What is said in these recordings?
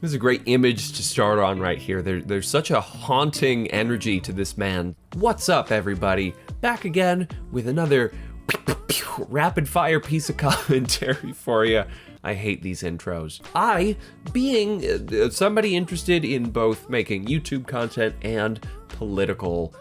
There's a great image to start on right here. There's such a haunting energy to this man. What's up, everybody? Back again with another rapid fire piece of commentary for you. I hate these intros. I, being somebody interested in both making YouTube content and political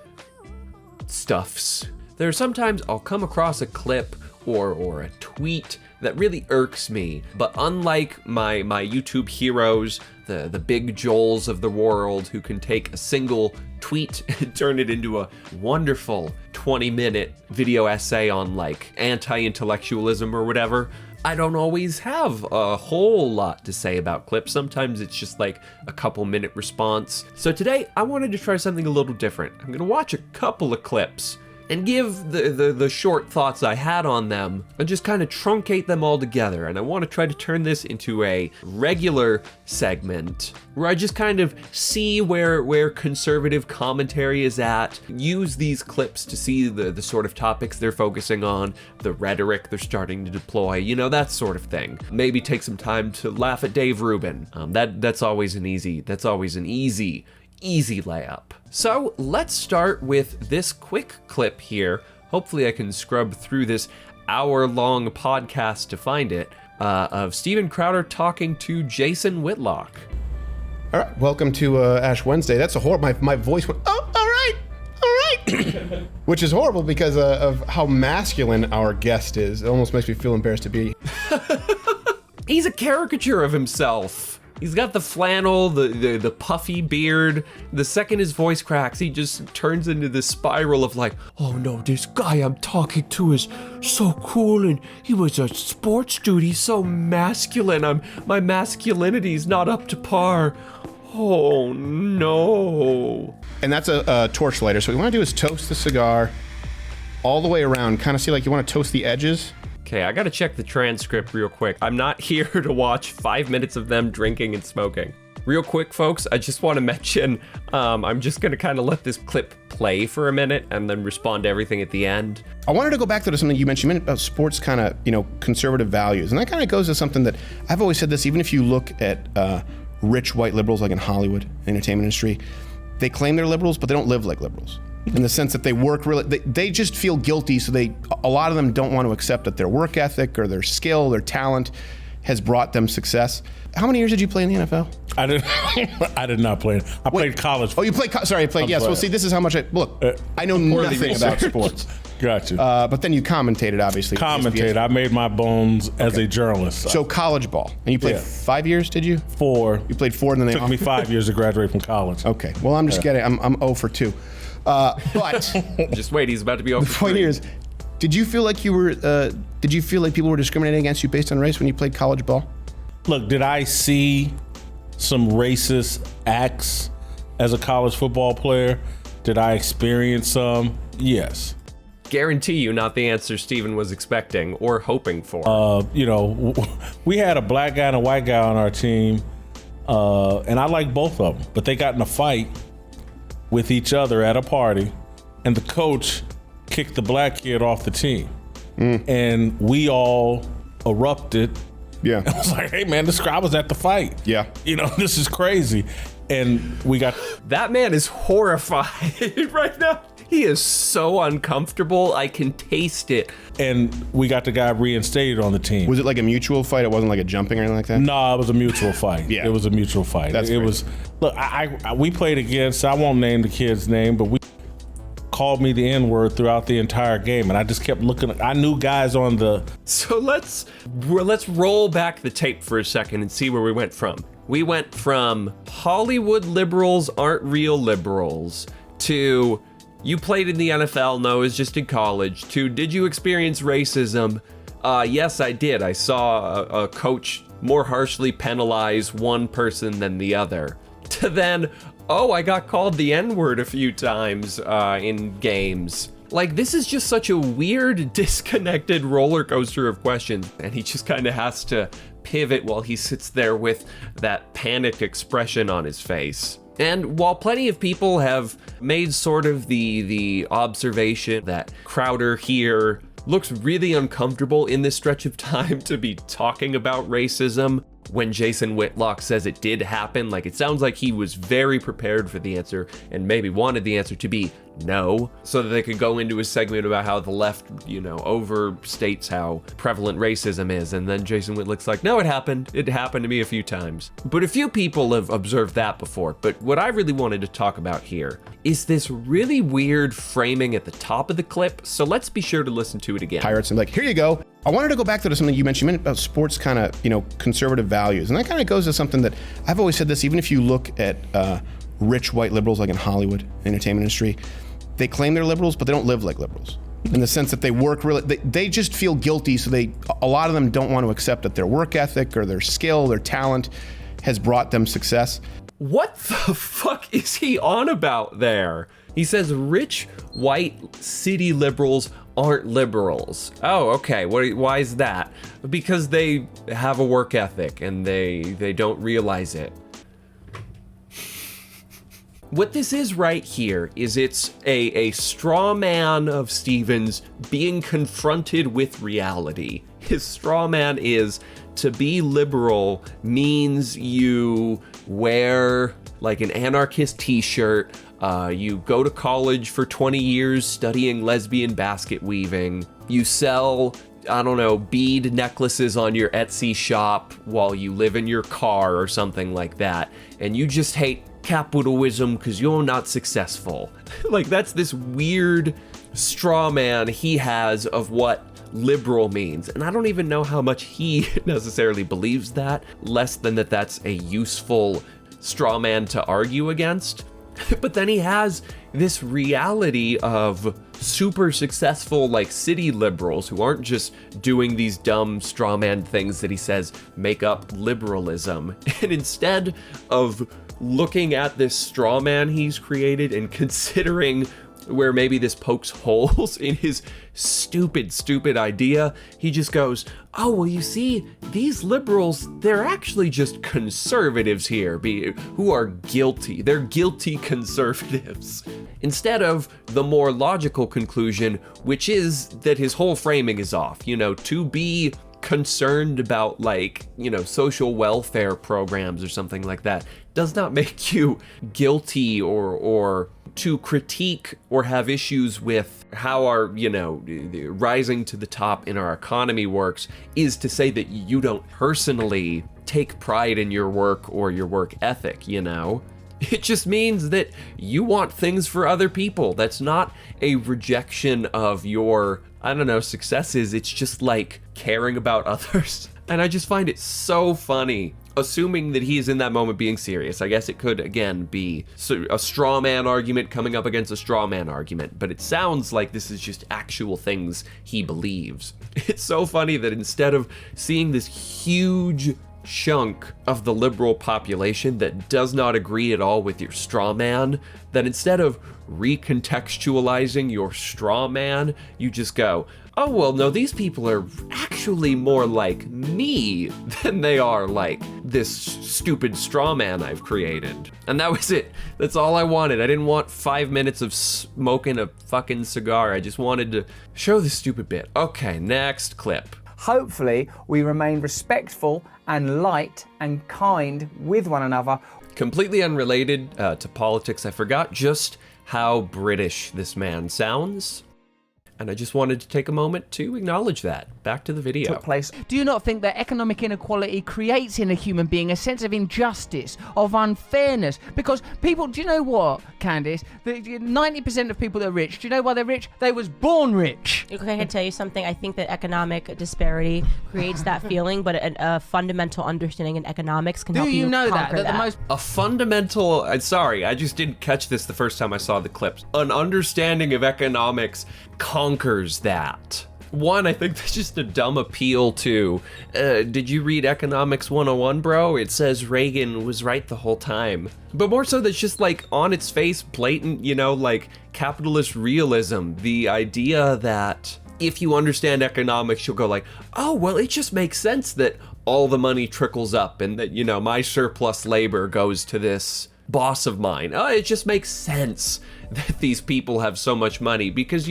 stuffs, there are sometimes I'll come across a clip or a tweet that really irks me. But unlike my YouTube heroes, the big Joels of the world who can take a single tweet and turn it into a wonderful 20-minute video essay on like anti-intellectualism or whatever, I don't always have a whole lot to say about clips. Sometimes it's just like a couple-minute response. So today I wanted to try something a little different. I'm gonna watch a couple of clips and give the short thoughts I had on them and just kind of truncate them all together. And I want to try to turn this into a regular segment where I just kind of see where conservative commentary is at, use these clips to see the sort of topics they're focusing on, the rhetoric they're starting to deploy, you know, that sort of thing. Maybe take some time to laugh at Dave Rubin. That's always an easy layup. So let's start with this quick clip here. Hopefully I can scrub through this hour-long podcast to find it, of Steven Crowder talking to Jason Whitlock. All right, welcome to Ash Wednesday. That's a horrible, my voice went, oh, all right. Which is horrible because of how masculine our guest is. It almost makes me feel embarrassed to be. He's a caricature of himself. He's got the flannel, the puffy beard. The second his voice cracks, he just turns into this spiral of like, oh no, this guy I'm talking to is so cool and he was a sports dude. He's so masculine. My masculinity's not up to par. Oh no. And that's a torch lighter. So what we want to do is toast the cigar all the way around. Kind of see like you want to toast the edges. Okay, I gotta check the transcript real quick. I'm not here to watch 5 minutes of them drinking and smoking. Real quick, folks, I just want to mention, I'm just gonna kind of let this clip play for a minute and then respond to everything at the end. I wanted to go back to something you mentioned about sports kind of, conservative values. And that kind of goes to something that I've always said this, even if you look at rich white liberals like in Hollywood, the entertainment industry, they claim they're liberals, but they don't live like liberals. In the sense that they work really, they just feel guilty, so a lot of them don't want to accept that their work ethic or their skill, their talent has brought them success. How many years did you play in the NFL? I did not play. I played college. Oh, you played, sorry, you played, yes. Well, see, this is how much I know nothing about sports. Gotcha. But then you commentated, obviously. I made my bones as a journalist. So college ball. And you played 5 years, did you? 4. You played 4 and then they took me 5 years to graduate from college. Okay. Well, I'm just kidding. I'm 0 for 2. But just wait, he's about to be over. The point here is, did you feel like people were discriminating against you based on race when you played college ball? Look, did I see some racist acts as a college football player? Did I experience some? Yes. Guarantee you not the answer Steven was expecting or hoping for. We had a black guy and a white guy on our team, and I liked both of them, but they got in a fight with each other at a party, and the coach kicked the black kid off the team. And we all erupted. Yeah. I was like, hey man, this guy was at the fight. Yeah. This is crazy. And we got... That man is horrified right now. He is so uncomfortable. I can taste it. And we got the guy reinstated on the team. Was it like a mutual fight? It wasn't like a jumping or anything like that? No, it was a mutual fight. Yeah. It was a mutual fight. It was, look, we played against, I won't name the kid's name, but we called me the N-word throughout the entire game. And I just kept looking, I knew guys on the... So let's roll back the tape for a second and see where we went from. We went from Hollywood liberals aren't real liberals to... You played in the NFL, no, it was just in college. To, did you experience racism? Yes, I did. I saw a coach more harshly penalize one person than the other. To then, oh, I got called the N-word a few times in games. Like, this is just such a weird, disconnected roller coaster of questions. And he just kind of has to pivot while he sits there with that panicked expression on his face. And while plenty of people have made sort of the observation that Crowder here looks really uncomfortable in this stretch of time to be talking about racism, when Jason Whitlock says it did happen. Like, it sounds like he was very prepared for the answer and maybe wanted the answer to be no, so that they could go into a segment about how the left, overstates how prevalent racism is. And then Jason Whitlock's like, no, it happened. It happened to me a few times. But a few people have observed that before. But what I really wanted to talk about here is this really weird framing at the top of the clip. So let's be sure to listen to it again. Pirates and like, here you go. I wanted to go back to something you mentioned about sports kind of, conservative values. And that kind of goes to something that I've always said this, even if you look at rich white liberals like in Hollywood, entertainment industry, they claim they're liberals, but they don't live like liberals. In the sense that they work really, they just feel guilty, so a lot of them don't want to accept that their work ethic or their skill, their talent has brought them success. What the fuck is he on about there? He says rich white city liberals aren't liberals. Oh, okay. Why is that? Because they have a work ethic and they don't realize it. What this is right here is it's a straw man of Stevens being confronted with reality. His straw man is to be liberal means you wear like an anarchist t-shirt, you go to college for 20 years studying lesbian basket weaving, you sell, I don't know, bead necklaces on your Etsy shop while you live in your car or something like that, and you just hate capitalism because you're not successful. Like, that's this weird straw man he has of what liberal means. And I don't even know how much he necessarily believes that, less than that that's a useful straw man to argue against. But then he has this reality of super successful like city liberals who aren't just doing these dumb straw man things that he says make up liberalism. And instead of looking at this straw man he's created and considering where maybe this pokes holes in his stupid idea, he just goes, oh, well, you see, these liberals, they're actually just conservatives here who are guilty. They're guilty conservatives. Instead of the more logical conclusion, which is that his whole framing is off. To be concerned about social welfare programs or something like that does not make you guilty or to critique or have issues with how our, rising to the top in our economy works is to say that you don't personally take pride in your work or your work ethic, It just means that you want things for other people. That's not a rejection of your, successes. It's just like caring about others. And I just find it so funny, assuming that he is in that moment being serious. I guess it could, again, be a straw man argument coming up against a straw man argument, but it sounds like this is just actual things he believes. It's so funny that instead of seeing this huge chunk of the liberal population that does not agree at all with your straw man, that instead of recontextualizing your straw man, you just go, oh, well, no, these people are actually more like me than they are like this stupid straw man I've created. And that was it. That's all I wanted. I didn't want 5 minutes of smoking a fucking cigar. I just wanted to show this stupid bit. Okay, next clip. Hopefully, we remain respectful and light and kind with one another. Completely unrelated to politics, I forgot just how British this man sounds. And I just wanted to take a moment to acknowledge that. Back to the video. Place. Do you not think that economic inequality creates in a human being a sense of injustice, of unfairness? Because people, do you know what, Candace? 90% of people that are rich, do you know why they're rich? They was born rich. Okay, I can tell you something. I think that economic disparity creates that feeling, but a fundamental understanding in economics can help you Do you know conquer that? The most A fundamental, sorry, I just didn't catch this the first time I saw the clips. An understanding of economics conquers that. One, I think that's just a dumb appeal to, did you read Economics 101, bro? It says Reagan was right the whole time. But more so that's just like on its face, blatant, like capitalist realism. The idea that if you understand economics, you'll go like, oh, well, it just makes sense that all the money trickles up and that, my surplus labor goes to this boss of mine. Oh, it just makes sense that these people have so much money because,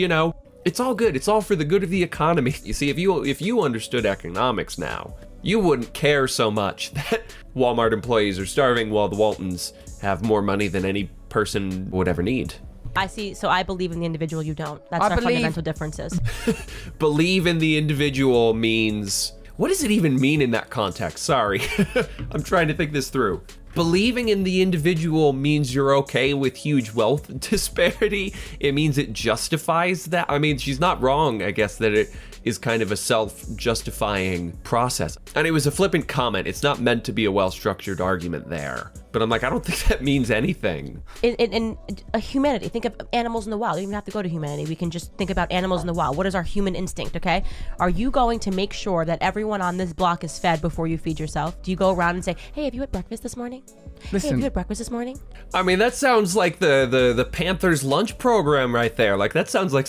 it's all good. It's all for the good of the economy. You see, if you understood economics now, you wouldn't care so much that Walmart employees are starving while the Waltons have more money than any person would ever need. I see. So I believe in the individual. You don't. That's I our believe- fundamental differences. Believe in the individual means... What does it even mean in that context? Sorry. I'm trying to think this through. Believing in the individual means you're okay with huge wealth disparity. It means it justifies that. I mean, she's not wrong, I guess, that it is kind of a self-justifying process. And it was a flippant comment. It's not meant to be a well-structured argument there. But I'm like, I don't think that means anything. In humanity, think of animals in the wild. You don't even have to go to humanity. We can just think about animals in the wild. What is our human instinct, okay? Are you going to make sure that everyone on this block is fed before you feed yourself? Do you go around and say, hey, have you had breakfast this morning? Hey, have Listen, you had breakfast this morning? I mean, that sounds like the Panthers lunch program right there. Like that sounds like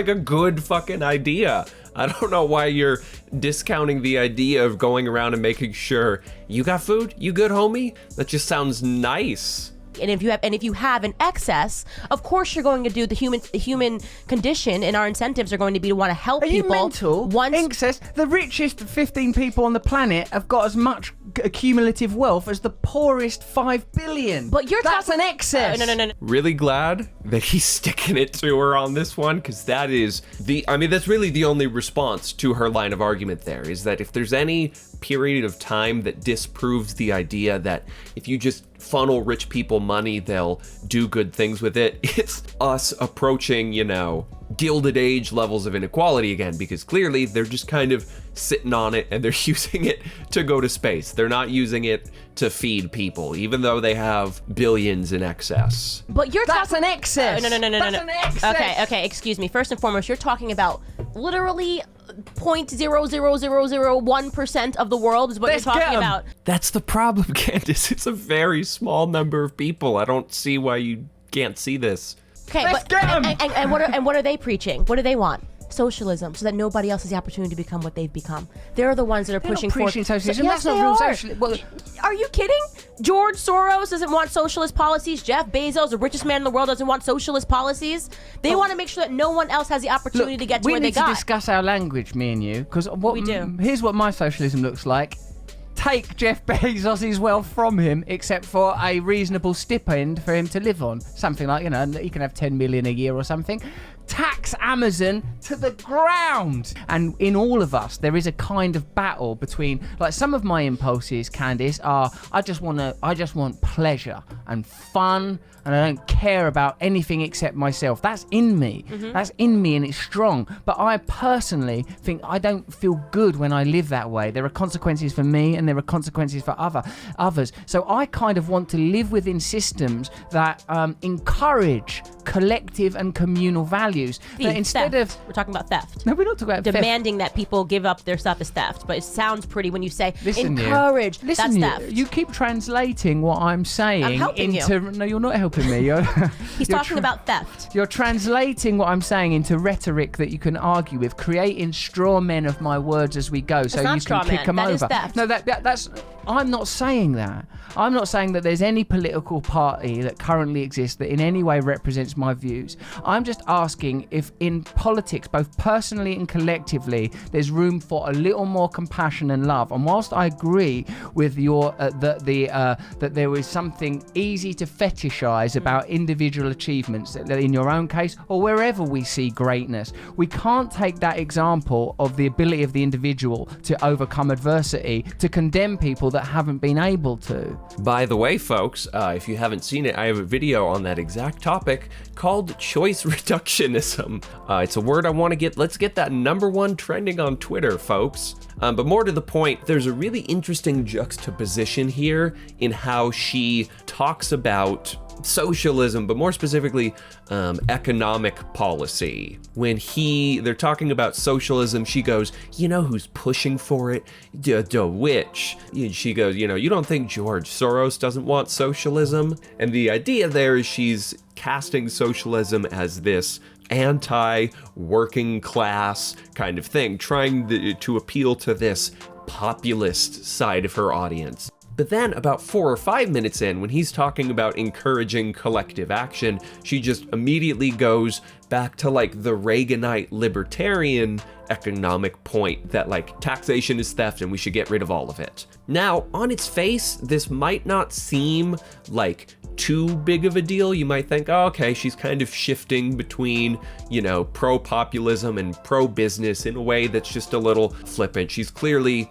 a good fucking idea. I don't know why you're discounting the idea of going around and making sure you got food, you good, homie? That just sounds nice. And if you have an excess, of course you're going to do the human condition, and our incentives are going to be to want to help are you people. mental? Incest. The richest 15 people on the planet have got as much accumulative wealth as the poorest 5 billion. But that's an excess. No. Really glad that he's sticking it to her on this one, because that is that's really the only response to her line of argument there, is that if there's any period of time that disproves the idea that if you just funnel rich people money, they'll do good things with it, it's us approaching, Gilded Age levels of inequality again, because clearly they're just kind of sitting on it and they're using it to go to space. They're not using it to feed people, even though they have billions in excess. But That's an excess. No. That's an excess. Okay, excuse me. First and foremost, you're talking about literally 0.00001% of the world is what Let's you're get talking 'em. about. That's the problem, Candace. It's a very small number of people. I don't see why you can't see this. Okay, Let's get 'em. and what are they preaching? What do they want? Socialism, so that nobody else has the opportunity to become what they've become. They're the ones that are They're pushing not preaching forth. socialism. Yes, That's not they real are. socialism. Well, Are you kidding? George Soros doesn't want socialist policies. Jeff Bezos, the richest man in the world, doesn't want socialist policies. They want to make sure that no one else has the opportunity to get to we where they need to got. discuss our language, me and you, because We do. Here's what my socialism looks like. Take Jeff Bezos' wealth from him, except for a reasonable stipend for him to live on. Something like, he can have 10 million a year or something. Tax Amazon to the ground. And in all of us, there is a kind of battle between, like, some of my impulses, Candace, are I just want pleasure and fun, and I don't care about anything except myself. That's in me. That's in me, and it's strong. But I personally think I don't feel good when I live that way. There are consequences for me, and there are consequences for others. So I kind of want to live within systems that encourage collective and communal values. That instead theft. of We're talking about theft. no, we're not talking about theft. Demanding that people give up their stuff is theft, but it sounds pretty when you say Listen, encourage. That's you, theft. you keep translating what I'm saying I'm helping you. into. No, you're not helping me. He's you're talking about theft. You're translating what I'm saying into rhetoric that you can argue with, creating straw men of my words as we go, so not you straw can kick men. them That over. is theft. No, that's. I'm not saying that. I'm not saying that there's any political party that currently exists that in any way represents my views. I'm just asking if in politics, both personally and collectively, there's room for a little more compassion and love. And whilst I agree with your that there is something easy to fetishize about individual achievements, that in your own case or wherever we see greatness, we can't take that example of the ability of the individual to overcome adversity to condemn people that haven't been able to. By the way, folks, if you haven't seen it, I have a video on that exact topic called choice reductionism. It's a word I want to get. Let's get that #1 trending on Twitter, folks. But more to the point, there's a really interesting juxtaposition here in how she talks about socialism, but more specifically, economic policy. When they're talking about socialism, she goes, you know who's pushing for it? The witch. She goes, you don't think George Soros doesn't want socialism? And the idea there is she's casting socialism as this anti-working class kind of thing, trying to appeal to this populist side of her audience. But then about 4 or 5 minutes in, when he's talking about encouraging collective action, she just immediately goes back to like the Reaganite libertarian economic point that like taxation is theft and we should get rid of all of it. Now, on its face, this might not seem like too big of a deal. You might think, oh, okay, she's kind of shifting between, you know, pro-populism and pro-business in a way that's just a little flippant. She's clearly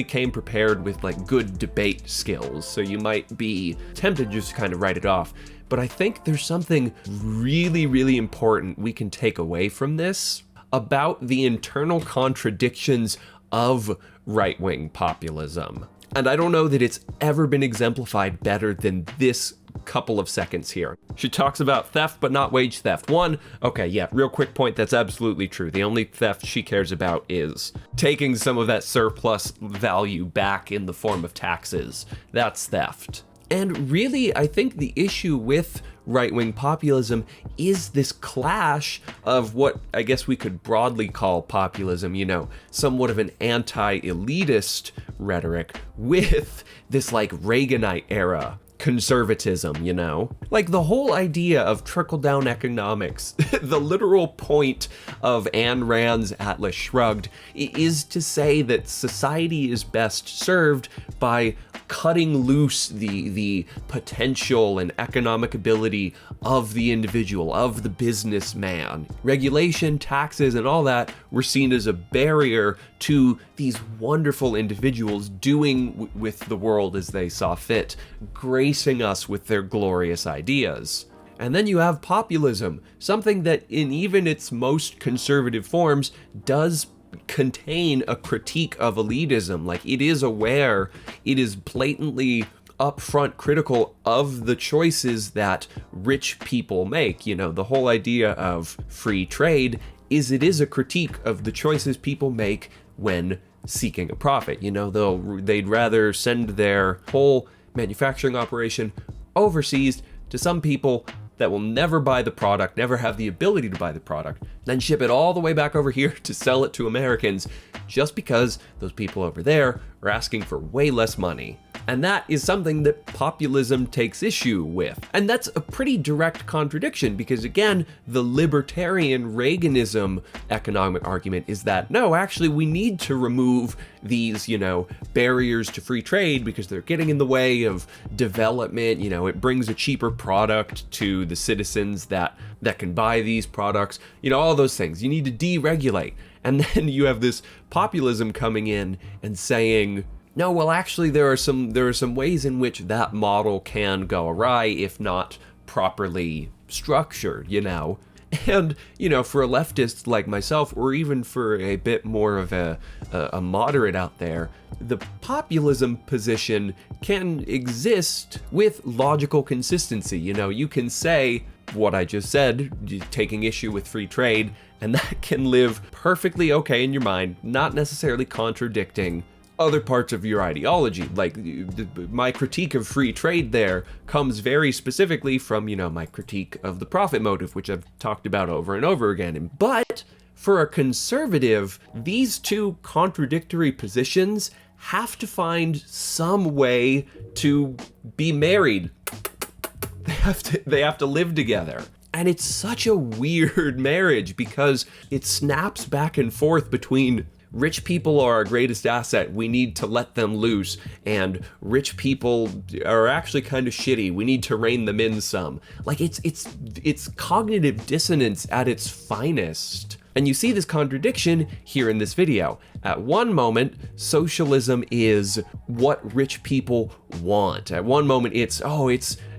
came prepared with like good debate skills, so you might be tempted to just kind of write it off. But I think there's something really, really important we can take away from this about the internal contradictions of right-wing populism. And I don't know that it's ever been exemplified better than this couple of seconds here. She talks about theft, but not wage theft. One, okay, yeah, real quick point, that's absolutely true. The only theft she cares about is taking some of that surplus value back in the form of taxes. That's theft. And really, I think the issue with right-wing populism is this clash of what I guess we could broadly call populism, you know, somewhat of an anti-elitist rhetoric with this like Reaganite era conservatism, you know? Like the whole idea of trickle-down economics, the literal point of Ayn Rand's Atlas Shrugged is to say that society is best served by cutting loose the potential and economic ability of the individual, of the businessman. Regulation, taxes, and all that were seen as a barrier to these wonderful individuals doing with the world as they saw fit, gracing us with their glorious ideas. And then you have populism, something that in even its most conservative forms does contain a critique of elitism. Like it is aware, it is blatantly upfront critical of the choices that rich people make. You know, the whole idea of free trade is it is a critique of the choices people make when seeking a profit. You know, they'd rather send their whole manufacturing operation overseas to some people that will never buy the product, never have the ability to buy the product, then ship it all the way back over here to sell it to Americans just because those people over there are asking for way less money. And that is something that populism takes issue with. And that's a pretty direct contradiction because, again, the libertarian Reaganism economic argument is that, no, actually, we need to remove these, you know, barriers to free trade because they're getting in the way of development. You know, it brings a cheaper product to the citizens that can buy these products. You know, all those things. You need to deregulate. And then you have this populism coming in and saying, no, well, actually, there are some ways in which that model can go awry if not properly structured, you know. And, you know, for a leftist like myself, or even for a bit more of a moderate out there, the populism position can exist with logical consistency. You know, you can say what I just said, taking issue with free trade, and that can live perfectly okay in your mind, not necessarily contradicting other parts of your ideology. Like my critique of free trade there comes very specifically from, you know, my critique of the profit motive, which I've talked about over and over again. But for a conservative, these two contradictory positions have to find some way to be married. They have to live together. And it's such a weird marriage because it snaps back and forth between rich people are our greatest asset, we need to let them loose, and rich people are actually kind of shitty, we need to rein them in some. Like it's cognitive dissonance at its finest. And you see this contradiction here in this video. At one moment, socialism is what rich people want. At one moment, it's,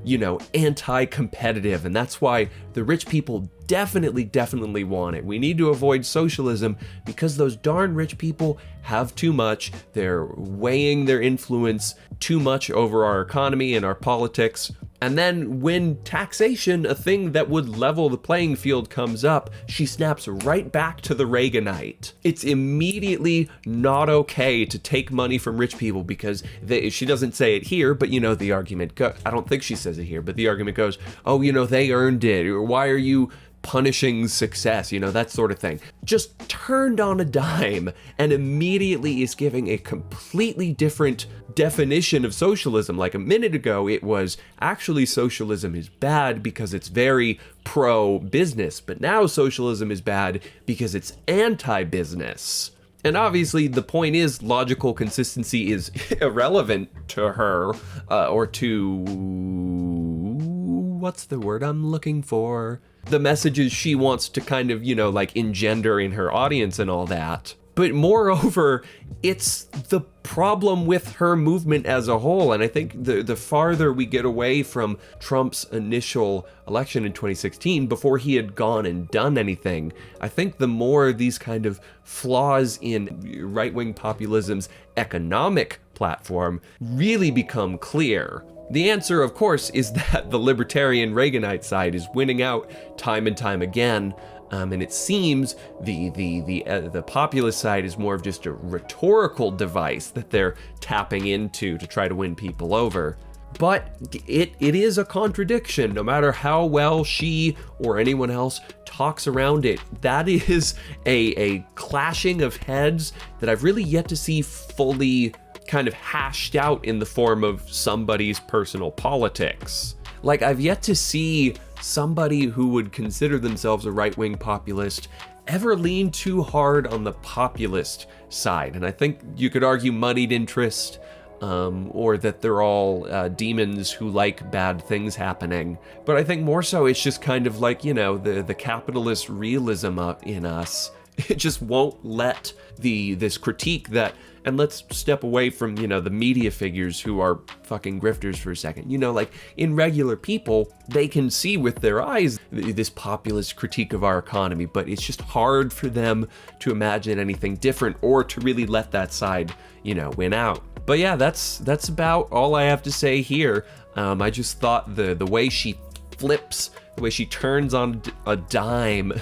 you know, anti-competitive, and that's why the rich people definitely want it. We need to avoid socialism because those darn rich people have too much. They're weighing their influence too much over our economy and our politics. And then when taxation, a thing that would level the playing field, comes up, she snaps right back to the Reaganite. It's immediately not okay to take money from rich people because she doesn't say it here, but you know, the argument I don't think she says it here, but the argument goes, oh, you know, they earned it, or why are you punishing success, that sort of thing. Just turned on a dime and immediately is giving a completely different definition of socialism. Like a minute ago, it was actually socialism is bad because it's very pro-business, but now socialism is bad because it's anti-business. And obviously the point is logical consistency is irrelevant to her, or to, what's the word I'm looking for? The messages she wants to kind of, like engender in her audience and all that. But moreover, it's the problem with her movement as a whole. And I think the farther we get away from Trump's initial election in 2016, before he had gone and done anything, I think the more these kind of flaws in right-wing populism's economic platform really become clear. The answer, of course, is that the libertarian Reaganite side is winning out time and time again. And it seems the populist side is more of just a rhetorical device that they're tapping into to try to win people over. But it is a contradiction, no matter how well she or anyone else talks around it. That is a clashing of heads that I've really yet to see fully kind of hashed out in the form of somebody's personal politics. Like, I've yet to see somebody who would consider themselves a right-wing populist ever lean too hard on the populist side. And I think you could argue moneyed interest, or that they're all demons who like bad things happening. But I think more so it's just kind of like, the capitalist realism in us. It just won't let this critique that, and let's step away from, the media figures who are fucking grifters for a second. Like in regular people, they can see with their eyes this populist critique of our economy, but it's just hard for them to imagine anything different or to really let that side, win out. But yeah, that's about all I have to say here. I just thought the way she flips, the way she turns on a dime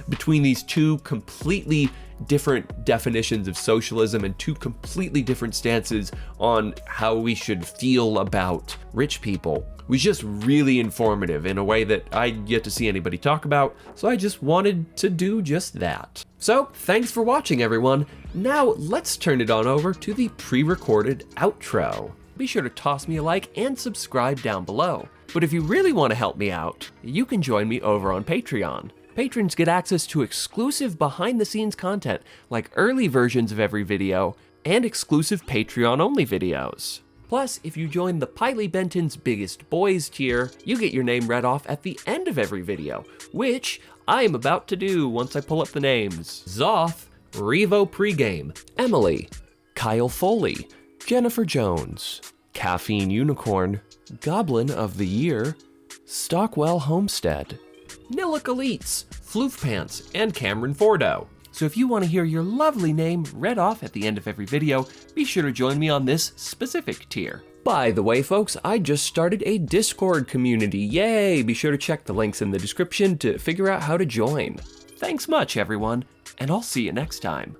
between these two completely different definitions of socialism and two completely different stances on how we should feel about rich people was just really informative in a way that I'd yet to see anybody talk about, so I just wanted to do just that. So, thanks for watching, everyone. Now, let's turn it on over to the pre-recorded outro. Be sure to toss me a like and subscribe down below. But if you really want to help me out, you can join me over on Patreon. Patrons get access to exclusive behind-the-scenes content, like early versions of every video, and exclusive Patreon-only videos. Plus, if you join the Piley Benton's Biggest Boys tier, you get your name read off at the end of every video, which I am about to do once I pull up the names. Zoth, Revo Pregame, Emily, Kyle Foley, Jennifer Jones, Caffeine Unicorn, Goblin of the Year, Stockwell Homestead, Nillick Elites, Floof Pants, and Cameron Fordo. So if you want to hear your lovely name read off at the end of every video, be sure to join me on this specific tier. By the way, folks, I just started a Discord community. Yay! Be sure to check the links in the description to figure out how to join. Thanks much, everyone, and I'll see you next time.